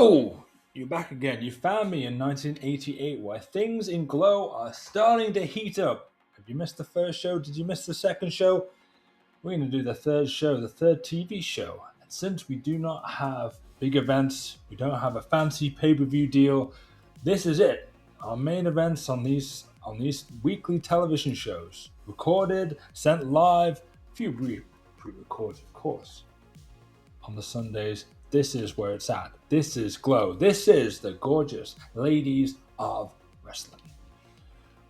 Hello! You're back again. You found me in 1988 where things in Glow are starting to heat up. Have you missed the first show? Did you miss the second show? We're going to do the third show, the third TV show. And since we do not have big events, we don't have a fancy pay-per-view deal, this is it. Our main events on these weekly television shows. Recorded, sent live, a few pre-recorded, of course. On the Sundays, this is where it's at. This is Glow. This is the gorgeous ladies of wrestling.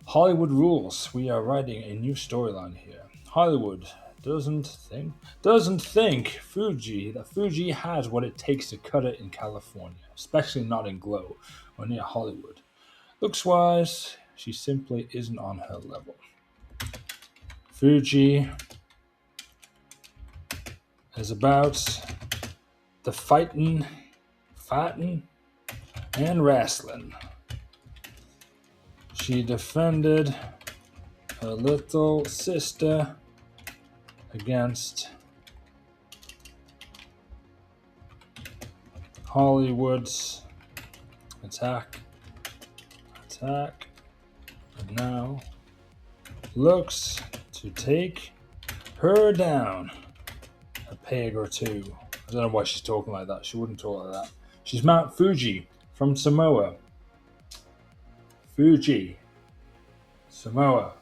Hollywood rules. We are writing a new storyline here. Hollywood doesn't think Fuji has what it takes to cut it in California, especially not in Glow or near Hollywood. Looks wise, she simply isn't on her level. Fuji is about the fighting, and wrestling. She defended her little sister against Hollywood's attack, and now looks to take her down a peg or two. I don't know why she's talking like that. She wouldn't talk like that. She's Mount Fuji from Samoa. Fuji. Samoa.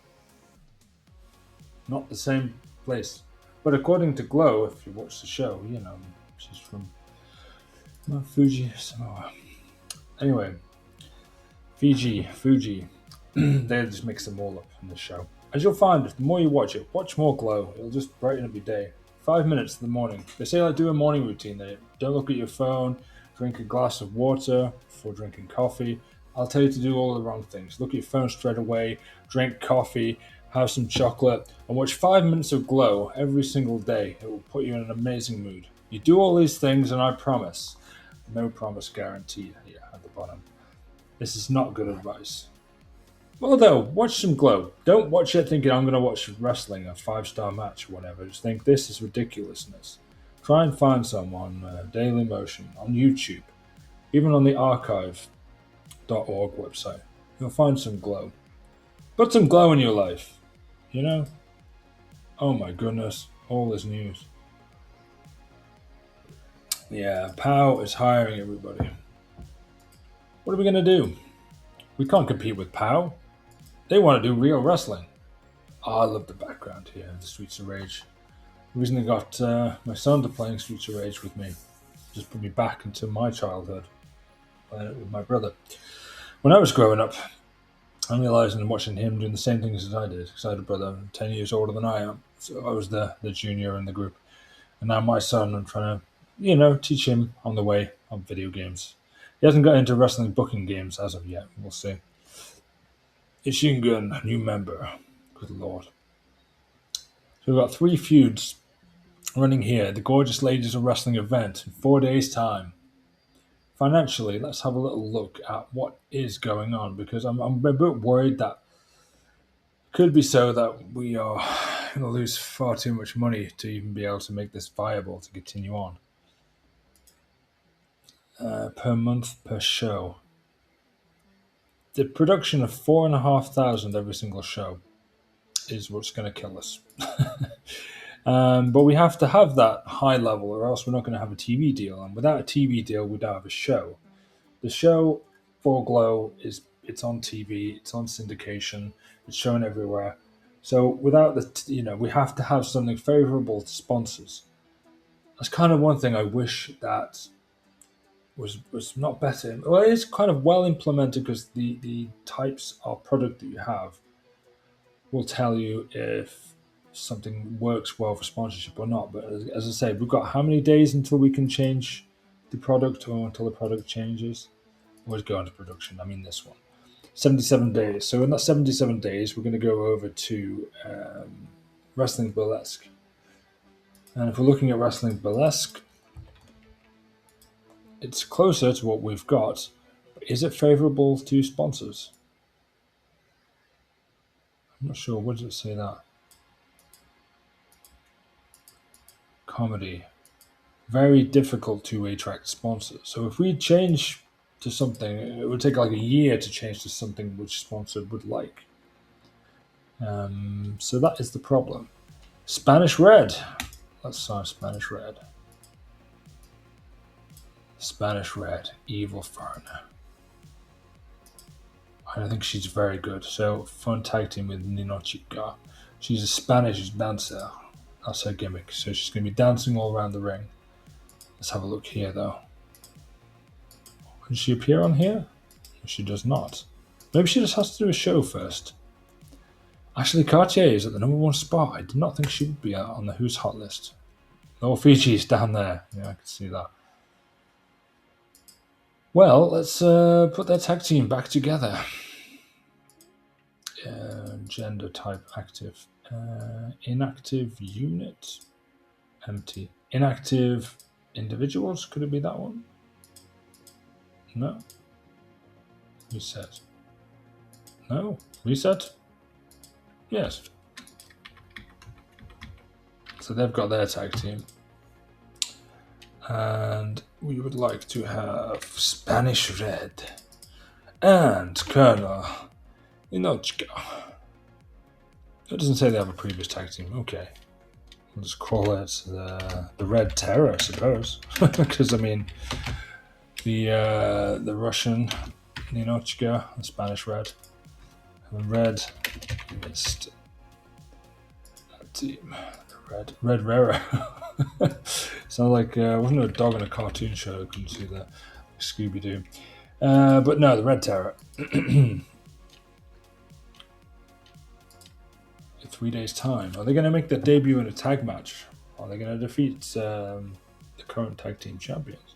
Not the same place. But according to Glow, if you watch the show, you know, she's from Mount Fuji, Samoa. Anyway, Fuji. They just mix them all up in the show. As you'll find, the more you watch it, watch more Glow. It'll just brighten up your day. 5 minutes in the morning. They say like do a morning routine. They don't look at your phone, drink a glass of water before drinking coffee. I'll tell you to do all the wrong things. Look at your phone straight away, drink coffee, have some chocolate, and watch 5 minutes of Glow every single day. It will put you in an amazing mood. You do all these things and I promise, no promise guaranteed here at the bottom. This is not good advice. Well, though, watch some Glow. Don't watch it thinking I'm going to watch wrestling, a 5-star match or whatever. Just think this is ridiculousness. Try and find some on Daily Motion, on YouTube, even on the archive.org website. You'll find some Glow. Put some Glow in your life, you know? Oh my goodness, all this news. Yeah, POW is hiring everybody. What are we going to do? We can't compete with POW. They want to do real wrestling. Oh, I love the background here, the Streets of Rage. The reason I got my son to playing Streets of Rage with me just put me back into my childhood, playing it with my brother. When I was growing up, I'm realizing and watching him doing the same things as I did, because I had a brother 10 years older than I am. So I was the junior in the group. And now my son, I'm trying to, teach him on the way on video games. He hasn't got into wrestling booking games as of yet. We'll see. Ishingun, new member. Good lord. So we've got 3 feuds running here. The Gorgeous Ladies of Wrestling event in 4 days' time. Financially, let's have a little look at what is going on, because I'm a bit worried that it could be so that we are going to lose far too much money to even be able to make this viable to continue on. Per month, per show. The production of 4,500 every single show is what's going to kill us. But we have to have that high level, or else we're not going to have a TV deal. And without a TV deal, we don't have a show. The show for Glow it's on TV, it's on syndication, it's shown everywhere. So without we have to have something favorable to sponsors. That's kind of one thing I wish that was not better. Well, it is kind of well implemented, because the types of product that you have will tell you if something works well for sponsorship or not. But as I say, we've got how many days until we can change the product, or until the product changes? Always go into production. I mean this one. 77 days. So in that 77 days, we're going to go over to Wrestling Burlesque. And if we're looking at Wrestling Burlesque, it's closer to what we've got. But is it favorable to sponsors? I'm not sure. What does it say that? Comedy. very difficult to attract sponsors. So if we change to something, it would take like a year to change to something which sponsor would like. So that is the problem. Spanish Red. Let's sign Spanish Red. Spanish Red, Evil Foreigner. I think she's very good. So fun tag team with Nino Chica. She's a Spanish dancer. That's her gimmick. So she's going to be dancing all around the ring. Let's have a look here, though. Does she appear on here? She does not. Maybe she just has to do a show first. Ashley Cartier is at the #1 spot. I did not think she would be on the Who's Hot list. Oh, Fiji's down there. Yeah, I can see that. Well, let's put their tag team back together. Gender type active. Inactive unit. Empty. Inactive individuals. Could it be that one? No. Reset. No. Reset? Yes. So they've got their tag team. And we would like to have Spanish Red and Colonel Inochka. It doesn't say they have a previous tag team. Okay. We'll just call it the Red Terror, I suppose. Because, I mean, the Russian Ninochka, the Spanish Red, and Red missed that team. The Red Rarer. Sounds like wasn't there a dog in a cartoon show? I couldn't see that. Scooby Doo. But no, the Red Terror. In 3 days' time. Are they going to make their debut in a tag match? Are they going to defeat the current tag team champions?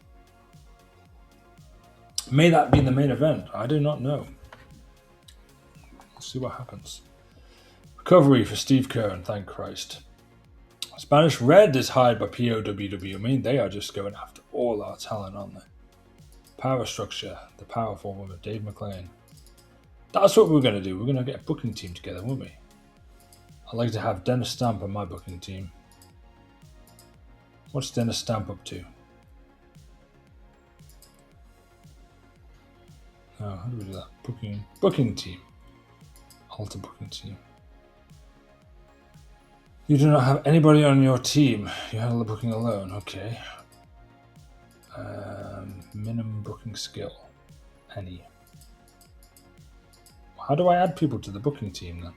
May that be the main event? I do not know. We'll see what happens. Recovery for Steve Keirn, thank Christ. Spanish Red is hired by TEW. I mean, they are just going after all our talent, aren't they? Power Structure, the powerful woman, Dave McLean. That's what we're going to do. We're going to get a booking team together, won't we? I'd like to have Dennis Stamp on my booking team. What's Dennis Stamp up to? Oh, how do we do that? Booking team. Alter booking team. You do not have anybody on your team. You handle the booking alone. Okay. Minimum booking skill. Any. How do I add people to the booking team then?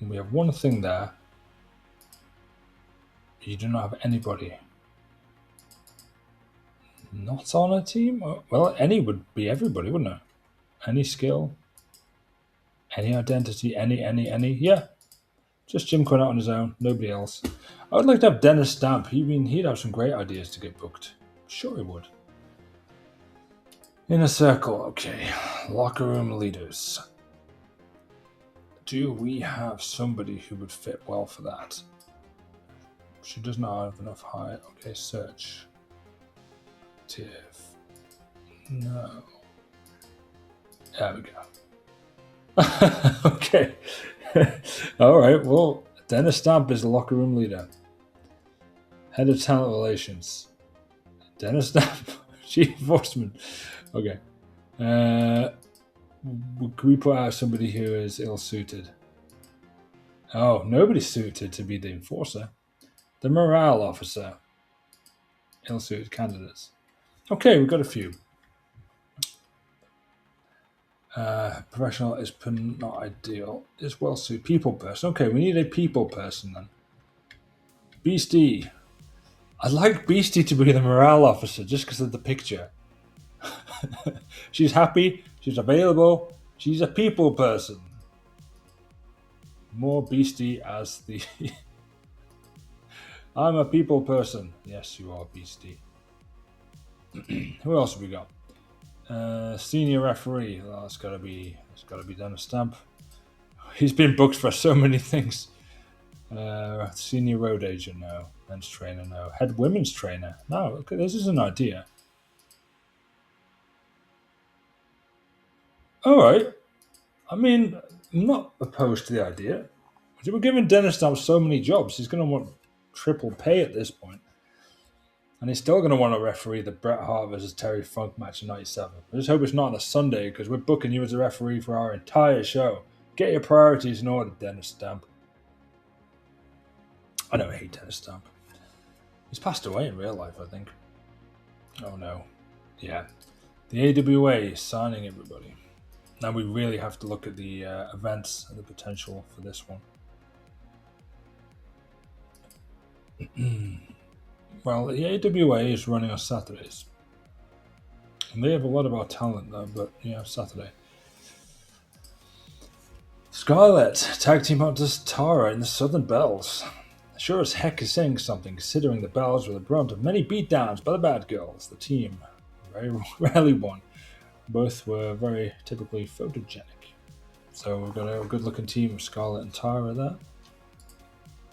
We have one thing there. You do not have anybody. Not on a team? Well, any would be everybody, wouldn't it? Any skill. Any identity. Any. Yeah. Just Jim Cornette on his own. Nobody else. I would like to have Dennis Stamp. He'd have some great ideas to get booked. Sure he would. Inner Circle. Okay. Locker room leaders. Do we have somebody who would fit well for that? She does not have enough height. Okay, search. Tiff. No. There we go. Okay. All right. Well, Dennis Stamp is the locker room leader. Head of talent relations. Dennis Stamp. Chief enforcement. Okay. Could we put out somebody who is ill-suited? Oh, nobody's suited to be the enforcer. The morale officer. Ill-suited candidates. Okay, we've got a few. Professional is not ideal. Is well-suited. People person. Okay, we need a people person then. Beastie. I'd like Beastie to be the morale officer just because of the picture. She's happy. She's available. She's a people person. More Beastie as the... I'm a people person. Yes, you are, Beastie. Who else have we got? Senior referee. Well, it's got to be Dennis Stamp. He's been booked for so many things. Senior road agent, no. Men's trainer, no. Head women's trainer, no. Okay, this is an idea. All right. I mean, I'm not opposed to the idea. We're giving Dennis Stamp so many jobs. He's going to want triple pay at this point. And he's still going to want to referee the Bret Hart versus Terry Funk match in '97. I just hope it's not on a Sunday because we're booking you as a referee for our entire show. Get your priorities in order, Dennis Stamp. I don't hate Dennis Stamp. He's passed away in real life, I think. Oh no. Yeah. The AWA is signing everybody. Now we really have to look at the events and the potential for this one. Well, the AWA is running on Saturdays. And they have a lot of our talent though, but yeah, Saturday. Scarlett, tag team partners Tara in the Southern Bells. Sure as heck is saying something, considering the Bells were the brunt of many beatdowns by the bad girls. The team very rarely won. Both were very typically photogenic. So we've got a good looking team of Scarlett and Tara there.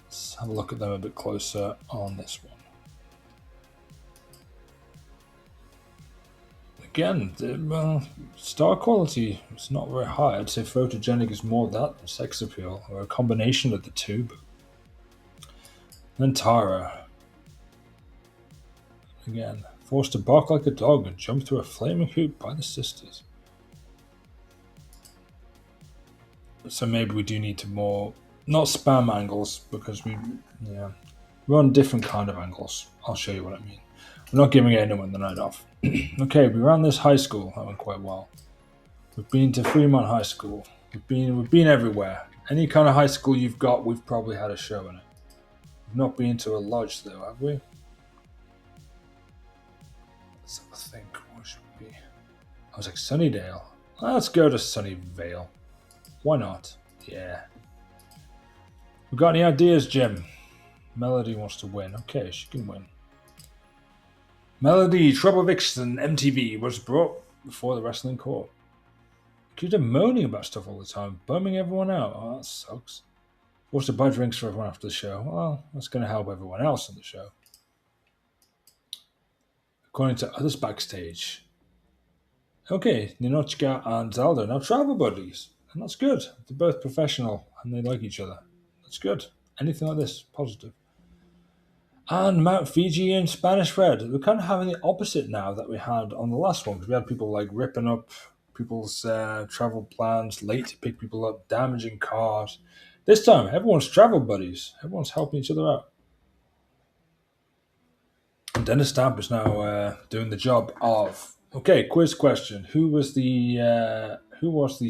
Let's have a look at them a bit closer on this one. Again, well, star quality is not very high. I'd say photogenic is more that than sex appeal, or a combination of the two. But then Tara, again, forced to bark like a dog and jump through a flaming hoop by the sisters. So maybe we do need to more, not spam angles, because we're on different kind of angles. I'll show you what I mean. We're not giving anyone the night off. Okay, we ran this high school. That went quite well. We've been to Fremont High School. We've been everywhere. Any kind of high school you've got, we've probably had a show in it. We've not been to a lodge though, have we? Let's have a think. What should we be? I was like Sunnydale. Let's go to Sunnyvale. Why not? Yeah. We got any ideas, Jim? Melody wants to win. Okay, she can win. Melody Trouble Vixen MTV was brought before the wrestling court. She's moaning about stuff all the time, bumming everyone out. Oh, that sucks. Forced to buy drinks for everyone after the show. Well, that's going to help everyone else on the show. According to others backstage. Okay, Ninochka and Zelda are now travel buddies. And that's good. They're both professional and they like each other. That's good. Anything like this, positive. And Mount Fiji and Spanish Red. We're kind of having the opposite now that we had on the last one, because we had people like ripping up people's travel plans, late to pick people up, damaging cars. This time, everyone's travel buddies. Everyone's helping each other out. And Dennis Stamp is now doing the job of... Okay, quiz question. Who was the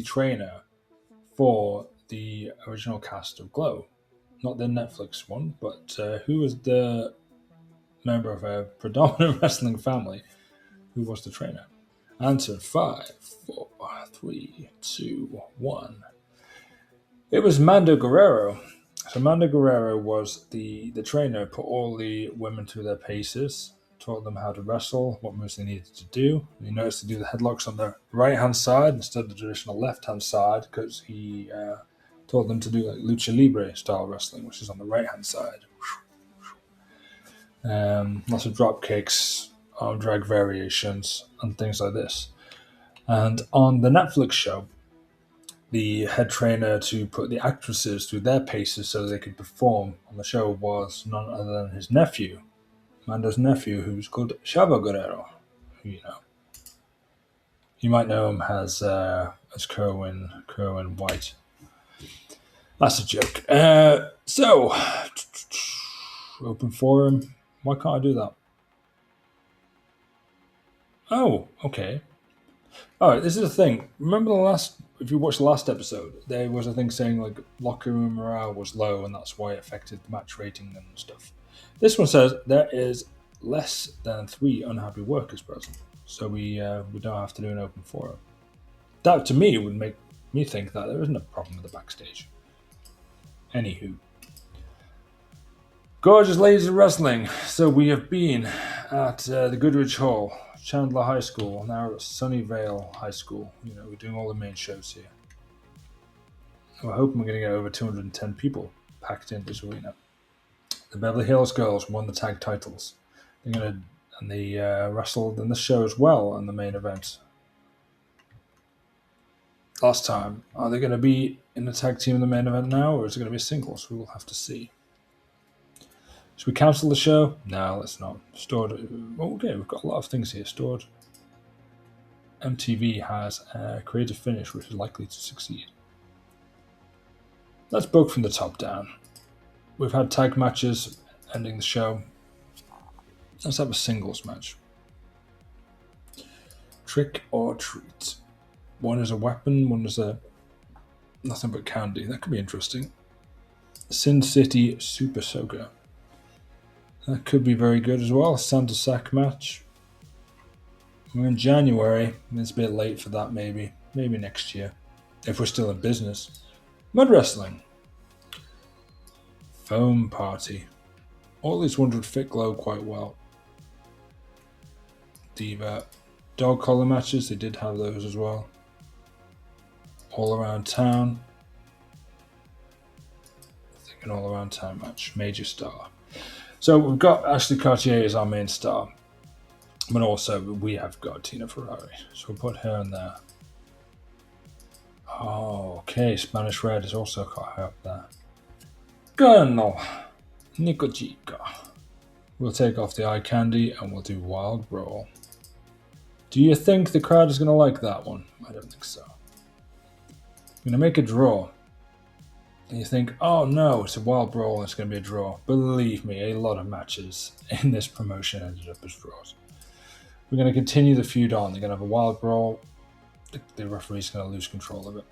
trainer for the original cast of Glow? Not the Netflix one, but who was the member of a predominant wrestling family who was the trainer? Answer 5, 4, 3, 2, 1. It was Mando Guerrero. So Mando Guerrero was the trainer, put all the women through their paces, taught them how to wrestle, what moves they needed to do. You notice to do the headlocks on the right-hand side instead of the traditional left-hand side, because he taught them to do like lucha libre style wrestling, which is on the right-hand side. Lots of drop kicks, arm drag variations, and things like this. And on the Netflix show, the head trainer to put the actresses through their paces so they could perform on the show was none other than his nephew, Mando's nephew, who's called Chavo Guerrero. Who you might know him as Kerwin White. That's a joke. So, open forum. Why can't I do that? Oh, okay. All right, this is the thing. Remember if you watched the last episode, there was a thing saying like locker room morale was low and that's why it affected the match rating and stuff. This one says there is less than 3 unhappy workers present, so we don't have to do an open forum. That to me would make me think that there isn't a problem with the backstage. Anywho. Gorgeous ladies of wrestling. So we have been at the Goodrich Hall, Chandler High School, now at Sunnyvale High School. We're doing all the main shows here. We're hoping we're going to get over 210 people packed in this arena. The Beverly Hills Girls won the tag titles. They wrestled in the show as well in the main event. Last time. Are they going to be in the tag team in the main event now, or is it going to be singles? We will have to see. Should we cancel the show? No, let's not. Stored. Okay, we've got a lot of things here stored. MTV has a creative finish which is likely to succeed. Let's book from the top down. We've had tag matches ending the show. Let's have a singles match. Trick or treat. One is a weapon, one is a nothing but candy. That could be interesting. Sin City Super Soaker. That could be very good as well. Santa Sack match. We're in January. It's a bit late for that, maybe. Maybe next year. If we're still in business. Mud Wrestling. Foam Party. All these ones would fit Glow quite well. Diva. Dog collar matches. They did have those as well. All Around Town. I think an All Around Town match. Major Star. So we've got Ashley Cartier as our main star. But also we have got Tina Ferrari. So we'll put her in there. Oh, okay. Spanish Red is also got her up there. Colonel Nico Chica. We'll take off the eye candy and we'll do Wild Brawl. Do you think the crowd is going to like that one? I don't think so. I'm going to make a draw. And you think, oh no, it's a Wild Brawl and it's going to be a draw. Believe me, a lot of matches in this promotion ended up as draws. We're going to continue the feud on. They're going to have a Wild Brawl. The referee's going to lose control of it.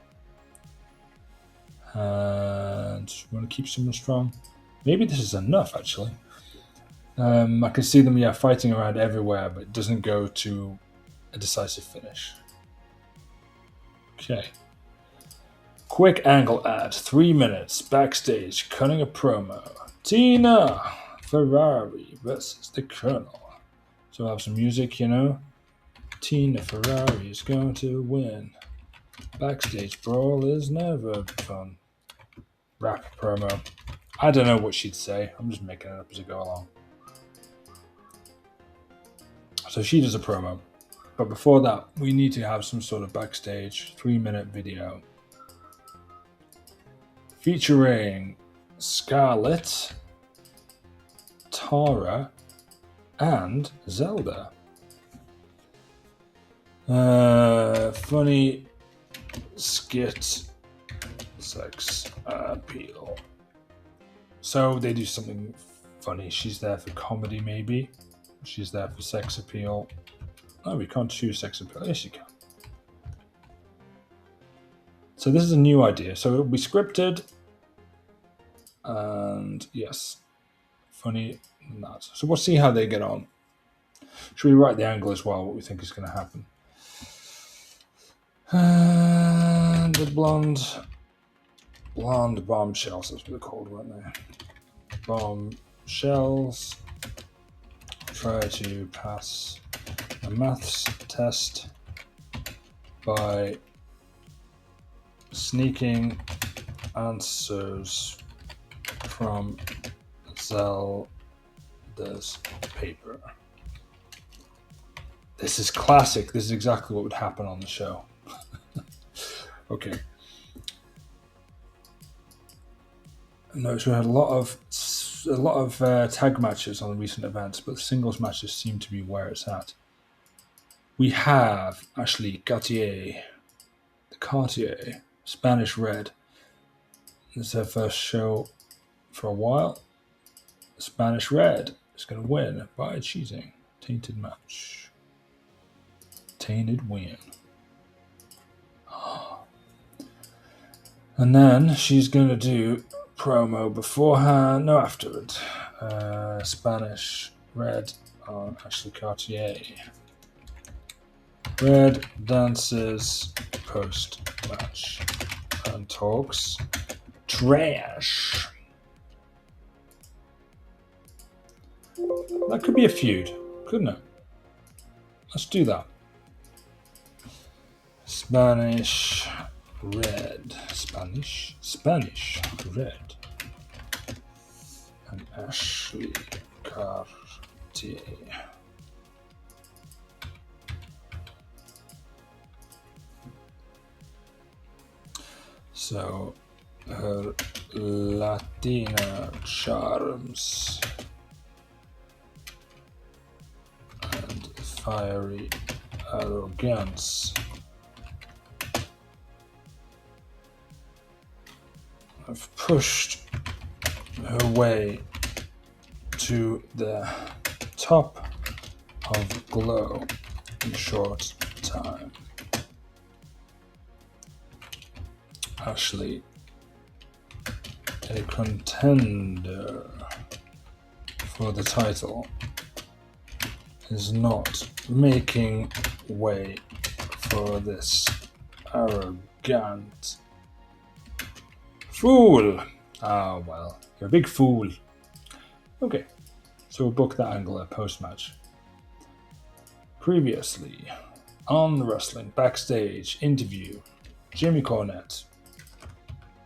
And we want to keep someone strong. Maybe this is enough, actually. I can see them, fighting around everywhere, but it doesn't go to a decisive finish. Okay. Quick angle ad, 3 minutes, backstage, cutting a promo. Tina Ferrari versus the Colonel. So we'll have some music, Tina Ferrari is going to win. Backstage brawl is never fun. Rap promo. I don't know what she'd say. I'm just making it up as I go along. So she does a promo. But before that, we need to have some sort of backstage 3-minute video. Featuring Scarlett, Tara, and Zelda. Funny skit, sex appeal. So they do something funny. She's there for comedy, maybe. She's there for sex appeal. No, we can't choose sex appeal. Yes, you can. So this is a new idea. So it'll be scripted. And yes, funny and that. So we'll see how they get on. Should we write the angle as well, what we think is going to happen? And the blonde bombshells, that's what they're called, weren't they? Bombshells try to pass a maths test by sneaking answers from Zelda's paper. This is classic. This is exactly what would happen on the show. Okay. Notice we had a lot of tag matches on the recent events, but the singles matches seem to be where it's at. We have Ashley Cartier, Spanish Red. This is her first show for a while. Spanish Red is going to win by cheating. Tainted match. Tainted win. And then she's going to do promo beforehand, no, afterward. Spanish Red on Ashley Cartier. Red dances post-match and talks trash. That could be a feud, couldn't it? Let's do that. Spanish Red. Spanish Red. And Ashley Cartier. So her Latina charms fiery arrogance have pushed her way to the top of G.L.O.W in a short time. Ashley, a contender for the title, is not making way for this arrogant fool. Ah, well, you're a big fool. Okay, so we'll book that angle at post-match. Previously, on the wrestling backstage interview, Jimmy Cornette,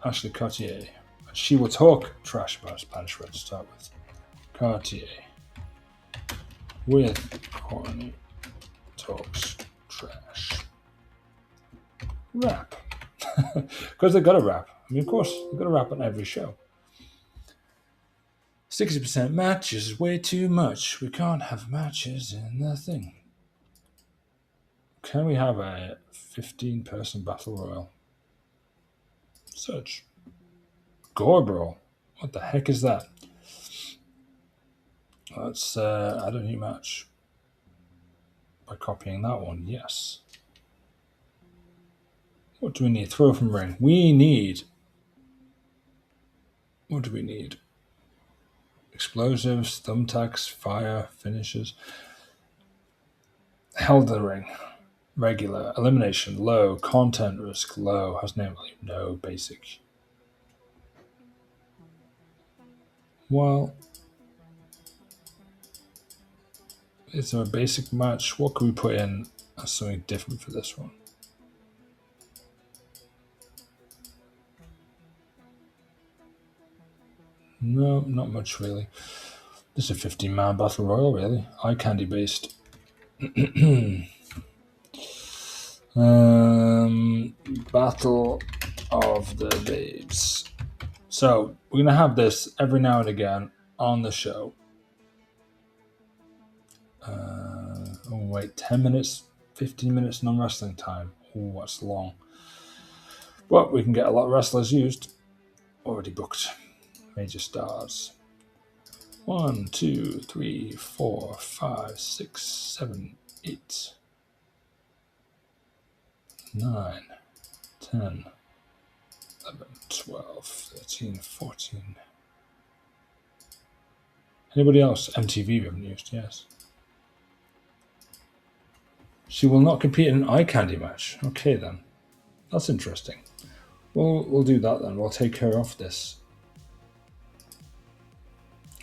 Ashley Cartier, and she will talk trash about Spanish Red to start with. Cartier with Corny talks trash. Rap. Because they've got to rap. I mean, of course, they've got to rap on every show. 60% matches is way too much. We can't have matches in the thing. Can we have a 15-person battle royal? Search. Gore Brawl. What the heck is that? Let's add a new match by copying that one. Yes. What do we need? Throw from ring. We need. What do we need? Explosives, thumbtacks, fire, finishes. Held in the ring. Regular. Elimination. Low. Content risk. Low. Has name value. No. Basic. Well, is there a basic match? What can we put in as something different for this one? No, not much really. This is a 15-man battle royal, really. Eye candy based. Battle of the Babes. So we're gonna have this every now and again on the show. Oh wait, 10 minutes, 15 minutes non-wrestling time. Oh, that's long. But we can get a lot of wrestlers used. Already booked. Major stars. 1, 2, 3, 4, 5, 6, 7, 8, 9, 10, 11, 12, 13, 14. Anybody else? MTV we haven't used, yes. She will not compete in an eye candy match. Okay then. That's interesting. We'll do that then. We'll take her off this.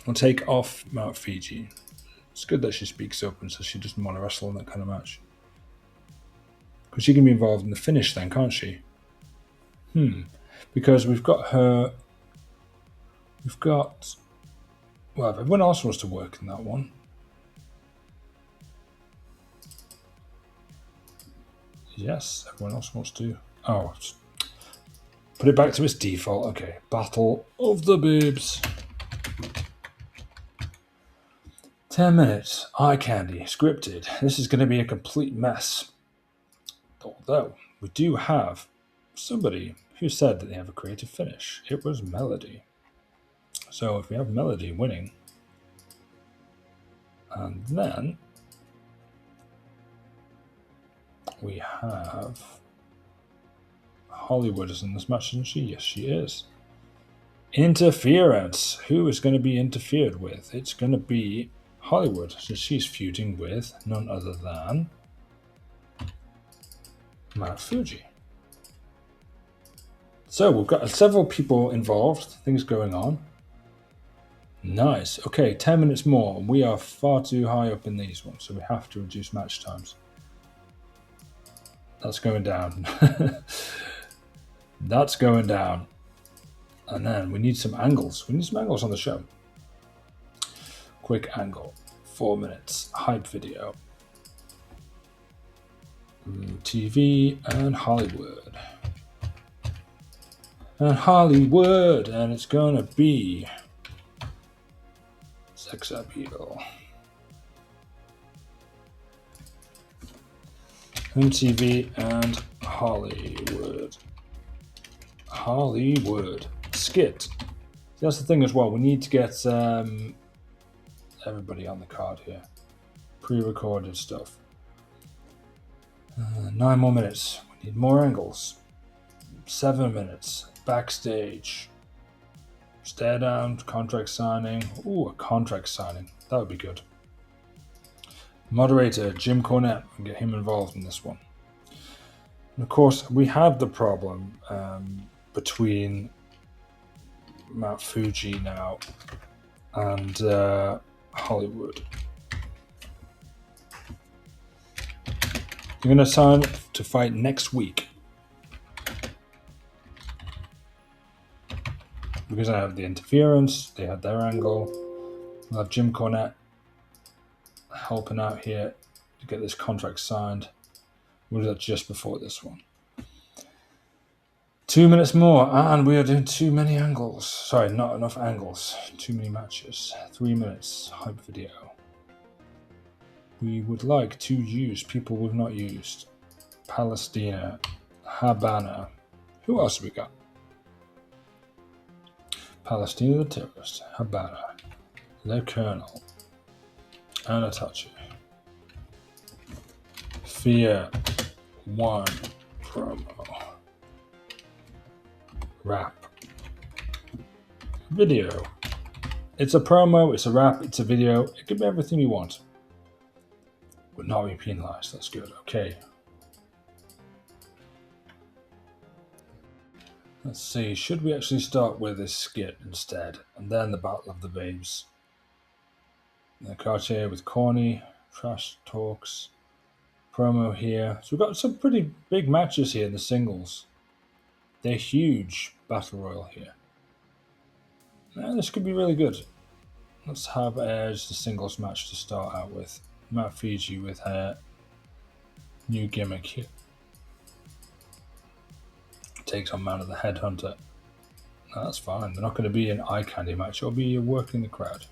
We'll take off Mount Fiji. It's good that she speaks up and says she doesn't want to wrestle in that kind of match. Because she can be involved in the finish then, can't she? Because we've got her... Well, if everyone else wants to work in that one. Yes, everyone else wants to. Oh, put it back to its default. Okay, Battle of the Babes. 10 minutes, eye candy, scripted. This is going to be a complete mess. Although, we do have somebody who said that they have a creative finish. It was Melody. So if we have Melody winning, and then we have Hollywood is in this match, isn't she? Yes, she is. Interference. Who is going to be interfered with? It's going to be Hollywood. So she's feuding with none other than Mount Fuji. So we've got several people involved, things going on. Nice. Okay, 10 minutes more. We are far too high up in these ones, so we have to reduce match times. That's going down. That's going down. And then we need some angles. We need some angles on the show. Quick angle. 4 minutes. Hype video. TV and Hollywood. And it's gonna be sex appeal. Moon TV and Hollywood. Hollywood. Skit. That's the thing as well. We need to get everybody on the card here. Pre-recorded stuff. 9 more minutes. We need more angles. 7 minutes. Backstage. Stare down. Contract signing. Ooh, a contract signing. That would be good. Moderator Jim Cornette. We'll get him involved in this one. And of course, we have the problem between Mount Fuji now and Hollywood. You're going to sign to fight next week. Because I have the interference, they had their angle. We'll have Jim Cornette helping out here to get this contract signed. We'll do that just before this one. 2 minutes more, and we are doing too many angles. Sorry, not enough angles. Too many matches. 3 minutes, hype video. We would like to use people we've not used. Palestina, Habana. Who else have we got? Palestina the terrorist, Habana, their colonel, Anatachi. Fear 1 promo. Rap. Video. It's a promo, it's a rap, it's a video. It can be everything you want. Would not be penalized. That's good. Okay. Let's see. Should we actually start with this skit instead? And then the Battle of the Babes. The Cartier with Corny. Trash talks. Promo here. So we've got some pretty big matches here in the singles. They're huge battle royal here. Now, this could be really good. Let's have just a singles match to start out with. Mount Fiji with her new gimmick here. Takes on Man of the Headhunter. No, that's fine. They're not going to be an eye candy match. It'll be working the crowd.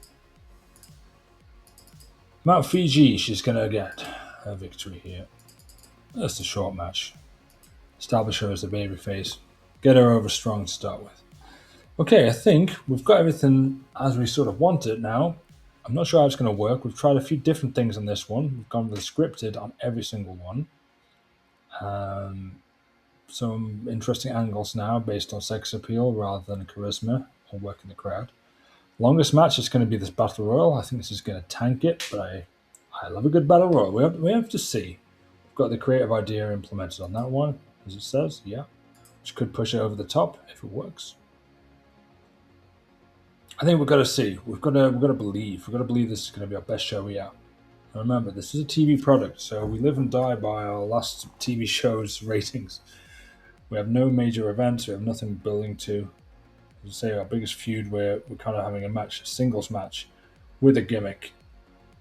Mount Fiji, she's going to get her victory here. That's a short match. Establish her as a babyface. Get her over strong to start with. Okay, I think we've got everything as we sort of want it now. I'm not sure how it's going to work. We've tried a few different things on this one. We've gone with scripted on every single one. Some interesting angles now based on sex appeal rather than charisma or working the crowd. Longest match is going to be this Battle Royal. I think this is going to tank it, but I love a good Battle Royal. We have to see. We've got the creative idea implemented on that one, as it says, yeah. Which could push it over the top if it works. I think we've got to see. We've got to believe. We've got to believe this is going to be our best show yet. And remember, this is a TV product, so we live and die by our last TV show's ratings. We have no major events. We have nothing building to. As I say, our biggest feud, we're kind of having a singles match, with a gimmick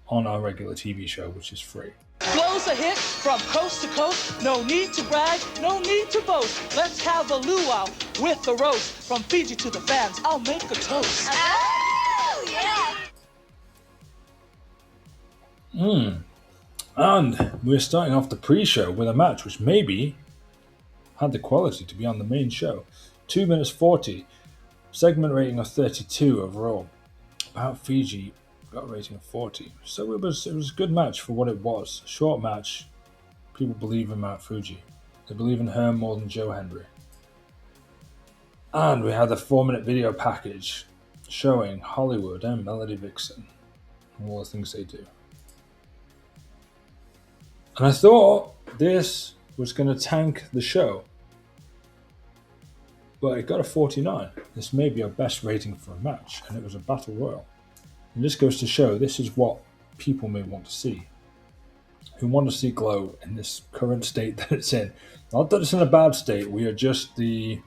on our regular TV show, which is free. Flows a hit from coast to coast. No need to brag, no need to boast. Let's have a luau with the roast. From Fiji to the fans, I'll make a toast. Oh, yeah. And we're starting off the pre-show with a match which maybe had the quality to be on the main show. 2 minutes 40. Segment rating of 32 overall. Mount Fiji got a rating of 40. So it was a good match for what it was. A short match. People believe in Mount Fuji. They believe in her more than Joe Hendry. And we had the 4-minute video package showing Hollywood and Melody Vixen and all the things they do. And I thought this was going to tank the show. But it got a 49. This may be our best rating for a match, and it was a battle royal. And this goes to show this is what people may want to see. Who want to see Glow in this current state that it's in. Not that it's in a bad state. We are just the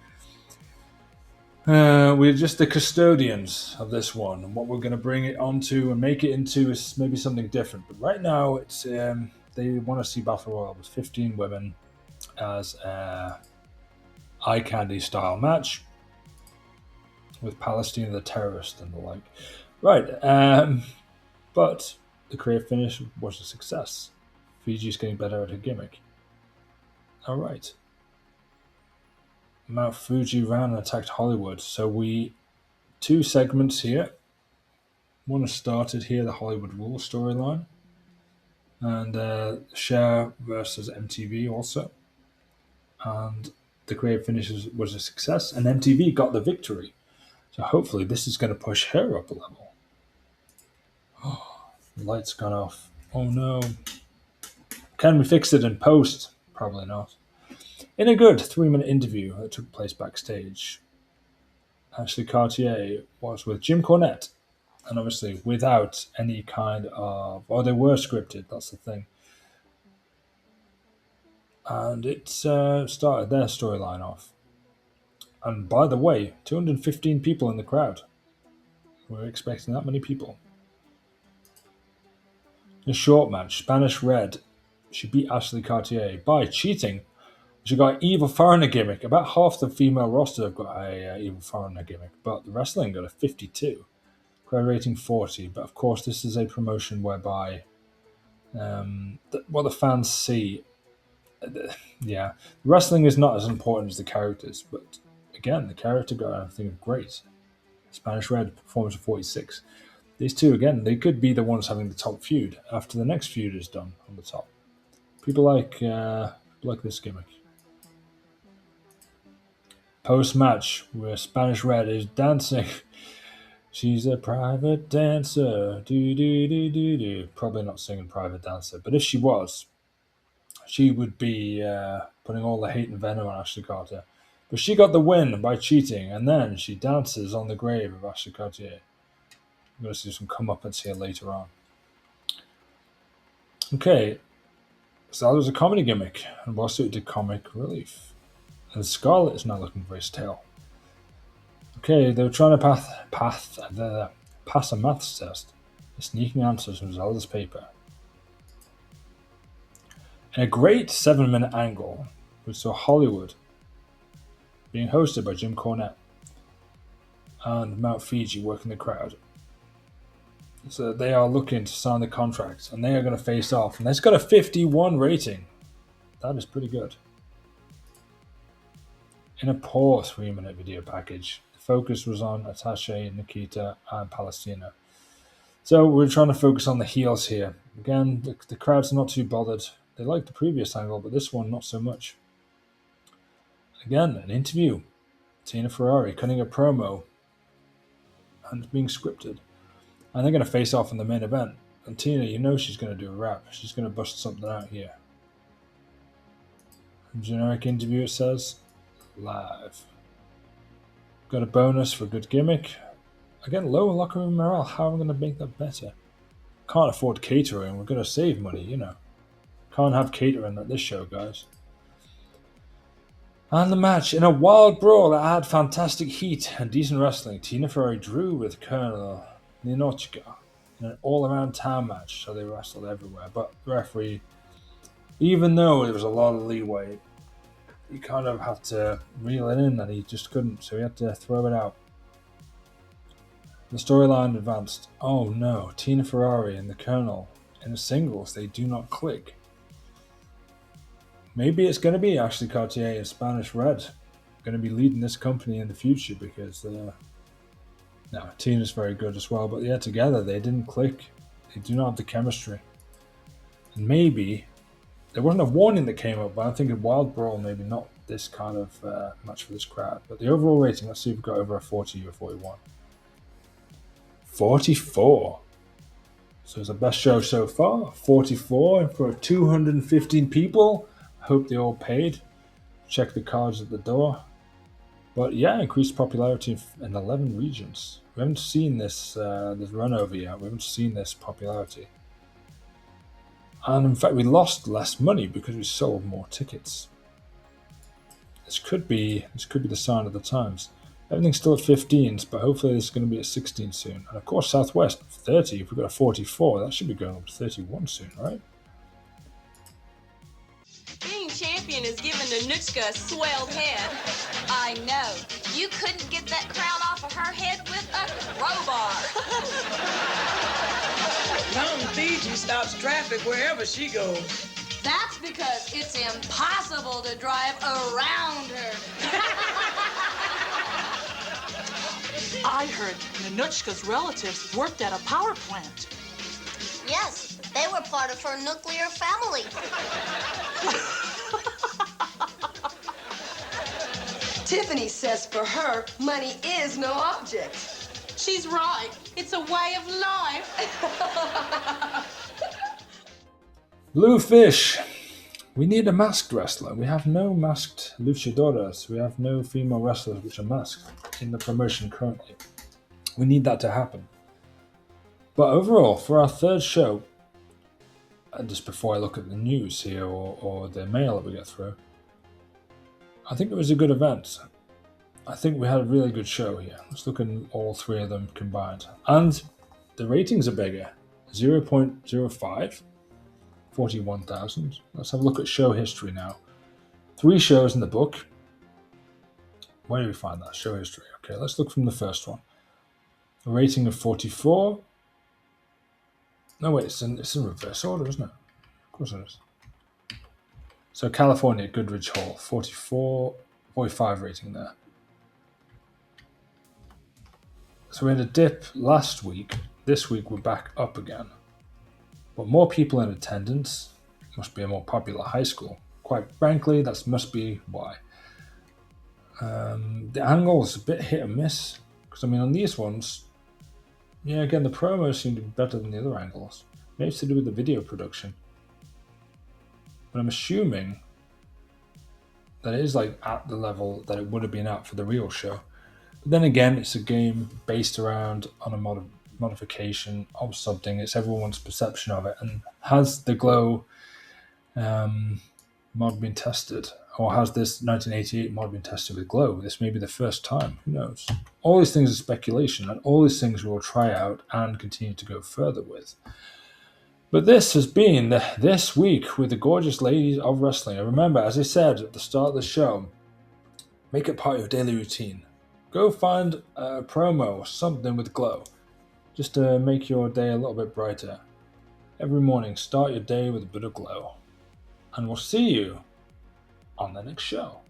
custodians of this one, and what we're going to bring it onto and make it into is maybe something different. But right now, it's they want to see Battle Royal with 15 women as a eye candy style match with Palestina the terrorist and the like. Right, but the career finish was a success. Fiji's getting better at her gimmick. Alright. Mount Fuji ran and attacked Hollywood. So 2 segments here. One has started here, the Hollywood Rule storyline. And Cher versus MTV also. And the creative finish was a success, and MTV got the victory. So hopefully this is going to push her up a level. Oh, the light's gone off. Oh no. Can we fix it in post? Probably not. In a good 3-minute interview that took place backstage, Ashley Cartier was with Jim Cornette, and obviously without any kind of... Oh, they were scripted, that's the thing. And it started their storyline off. And by the way, 215 people in the crowd. We were expecting that many people. In a short match, Spanish Red, she beat Ashley Cartier by cheating. She got an evil foreigner gimmick. About half the female roster have got a evil foreigner gimmick, but the wrestling got a 52. Crowd rating 40. But of course, this is a promotion whereby what the fans see. Yeah, wrestling is not as important as the characters, but again, the character got everything great. Spanish Red performance of 46. These two, again, they could be the ones having the top feud after the next feud is done on the top. People like this gimmick. Post-match, where Spanish Red is dancing. She's a private dancer. Do do do do do. Probably not singing private dancer, but if she was, she would be putting all the hate and venom on Ashley Carter. But she got the win by cheating, and then she dances on the grave of Ashley Cartier. I'm going to see some comeuppance here later on. Okay, so that was a comedy gimmick, and well suited to comic relief. And Scarlett is now looking very stale. Okay, they were trying to pass a maths test. The sneaking answers from Zelda's paper. In a great 7-minute angle, we saw Hollywood being hosted by Jim Cornette and Mount Fiji working the crowd. So they are looking to sign the contract, and they are going to face off. And it's got a 51 rating. That is pretty good. In a poor 3-minute video package, the focus was on Attache, Nikita, and Palestina. So we're trying to focus on the heels here. Again, the crowd's not too bothered. They liked the previous angle, but this one not so much. Again, an interview. Tina Ferrari cutting a promo, and it's being scripted. And they're going to face off in the main event. And Tina, you know she's going to do a rap. She's going to bust something out here. Generic interview, it says. Live. Got a bonus for a good gimmick. Again, low locker room morale. How am I going to make that better? Can't afford catering. We're going to save money, you know. Can't have catering at this show, guys. And the match, in a wild brawl that had fantastic heat and decent wrestling, Tina Ferrari drew with Colonel Ninochka in an all-around town match, so they wrestled everywhere. But the referee, even though there was a lot of leeway, he kind of had to reel it in, and he just couldn't, so he had to throw it out. The storyline advanced. Oh no, Tina Ferrari and the Colonel in the singles, they do not click. Maybe it's going to be Ashley Cartier and Spanish Red going to be leading this company in the future, because Tina's very good as well, but yeah, together they didn't click. They do not have the chemistry. And maybe there wasn't a warning that came up, but I think a wild brawl, maybe not this kind of match for this crowd. But the overall rating, let's see if we've got over a 40 or 41. 44. So it's the best show so far. 44 for 215 people. I hope they all paid. Check the cards at the door. But yeah, increased popularity in 11 regions. We haven't seen this run over yet. We haven't seen this popularity. And in fact, we lost less money because we sold more tickets. This could be the sign of the times. Everything's still at 15s, but hopefully this is going to be at 16 soon. And of course, Southwest 30. If we've got a 44, that should be going up to 31 soon, right? Being champion is giving Danushka a swelled head. I know. You couldn't get that crown off of her head with a crowbar. Mountain Fiji stops traffic wherever she goes. That's That's because it's impossible to drive around her. I heard Nanuchka's relatives worked at a power plant. Yes, they were part of her nuclear family. Tiffany says for her, money is no object. She's right. It's a way of life. Bluefish. We need a masked wrestler. We have no masked luchadoras. We have no female wrestlers which are masked in the promotion currently. We need that to happen. But overall, for our third show, and just before I look at the news here or the mail that we get through, I think it was a good event. I think we had a really good show here. Let's look at all three of them combined. And the ratings are bigger. 0.05, 41,000. Let's have a look at show history now. 3 shows in the book. Where do we find that? Show history. Okay, let's look from the first one. A rating of 44. No, wait, it's in reverse order, isn't it? Of course it is. So California, Goodrich Hall, 45 rating there. So we had a dip last week. This week we're back up again. But more people in attendance. Must be a more popular high school. Quite frankly, that must be why. The angle is a bit hit and miss. Because, I mean, on these ones, yeah, again, the promos seem to be better than the other angles. Maybe it's to do with the video production. But I'm assuming that it is like at the level that it would have been at for the real show. But then again, it's a game based around on a modification of something. It's everyone's perception of it. And has the Glow mod been tested? Or has this 1988 mod been tested with Glow? This may be the first time. Who knows? All these things are speculation, and all these things we'll try out and continue to go further with. But this has been this week with the gorgeous ladies of wrestling. And remember, as I said at the start of the show, make it part of your daily routine. Go find a promo or something with Glow, just to make your day a little bit brighter. Every morning, start your day with a bit of Glow. And we'll see you on the next show.